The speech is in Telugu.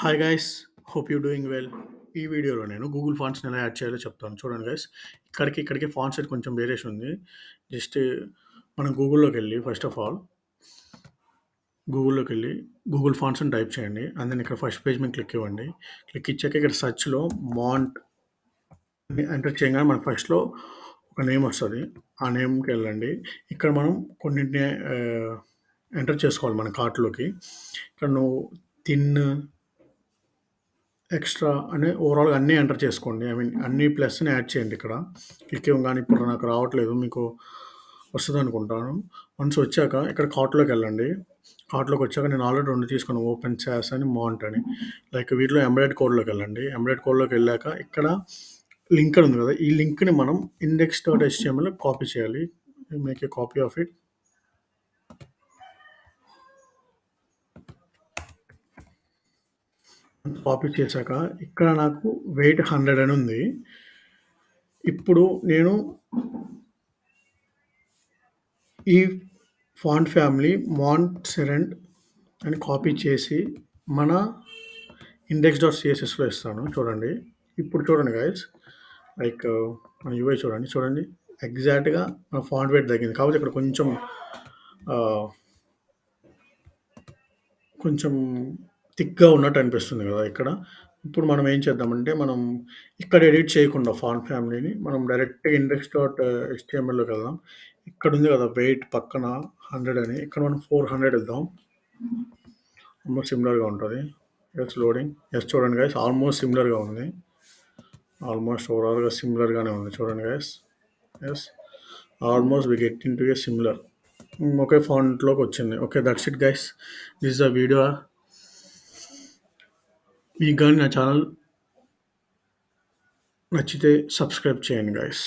Hi guys, hope you doing well. ఈ వీడియోలో నేను గూగుల్ ఫాంట్స్ని ఎలా యాడ్ చేయాలో చెప్తాను. చూడండి గైస్, ఇక్కడికి ఫాంట్ సెట్ కొంచెం వేరియేషన్ ఉంది. జస్ట్ మనం ఫస్ట్ ఆఫ్ ఆల్ గూగుల్లోకి వెళ్ళి గూగుల్ ఫాంట్స్ అని టైప్ చేయండి. అండ్ దెన్ ఇక్కడ ఫస్ట్ పేజ్ మీద క్లిక్ ఇవ్వండి. క్లిక్ ఇచ్చాక ఇక్కడ సెర్చ్లో మాంట్ ఎంటర్ చేయగానే మనకు ఫస్ట్లో ఒక నేమ్ వస్తుంది. ఆ నేమ్కి వెళ్ళండి. ఇక్కడ మనం కొన్నింటిని ఎంటర్ చేసుకోవాలి మన కార్ట్లోకి. ఇక్కడ నువ్వు థిన్, ఎక్స్ట్రా అనే ఓవరాల్‌గా అన్నీ ఎంటర్ చేసుకోండి. అన్ని ప్లస్‌ని యాడ్ చేయండి ఇక్కడ. క్లిక్ ఇవ్వంగానే ఇప్పుడు నాకు రావట్లేదు. మీకు వస్తదనుకుంటాను. వన్స్ వచ్చాక ఇక్కడ కార్ట్‌లోకెళ్ళండి. కార్ట్‌లోకొచ్చాక నేను ఆల్రెడీ 2 తీసుకున్నాను. ఓపెన్ సాస్ అని, మాంట్ అని. లైక్ వీటిలో ఎంబెడెడ్ కోడ్‌లోకెళ్ళండి. ఎంబెడెడ్ కోడ్‌లోకెళ్ళాక ఇక్కడ లింక్ అని ఉంది కదా! ఈ లింక్‌ని మనం index.html‌లో కాపీ చేయాలి. Make a copy of it. Copy చేశాక ఇక్కడ నాకు వెయిట్ 100 అని ఉంది. ఇప్పుడు నేను ఈ ఫాంట్ ఫ్యామిలీ మాంట్సెరెంట్ అని కాపీ చేసి మన index.cssలో ఇస్తాను. చూడండి. ఇప్పుడు చూడండి గైస్, లైక్ మన యూఐ చూడండి. ఎగ్జాక్ట్‌గా మన ఫాంట్ వెయిట్ తగ్గింది. కాకపోతే ఇక్కడ కొంచెం థిక్‌గా ఉన్నట్టు అనిపిస్తుంది కదా ఇక్కడ. ఇప్పుడు మనం ఏం చేద్దామంటే, మనం ఇక్కడ ఎడిట్ చేయకుండా ఫాంట్ ఫ్యామిలీని మనం డైరెక్ట్‌గా index.htmlలోకి వెళ్దాం. ఇక్కడ ఉంది కదా వెయిట్ పక్కన 100 అని, ఇక్కడ మనం 400 ఇద్దాం. ఆల్మోస్ట్ సిమిలర్‌గా ఉంటది. Yes loading. యెస్ చూడండి గైస్, ఆల్మోస్ట్ సిమిలర్‌గా ఉంది. ఆల్మోస్ట్ ఓవరాల్‌గా సిమిలర్‌గానే ఉంది. చూడండి guys. Yes, almost we get into a similar. ఒకే ఫాంట్‌లోకి వచ్చింది. Okay, that's it guys. This is the video. మీకు గాని నా ఛానల్ నచ్చితే సబ్స్క్రైబ్ చేయండి గైస్.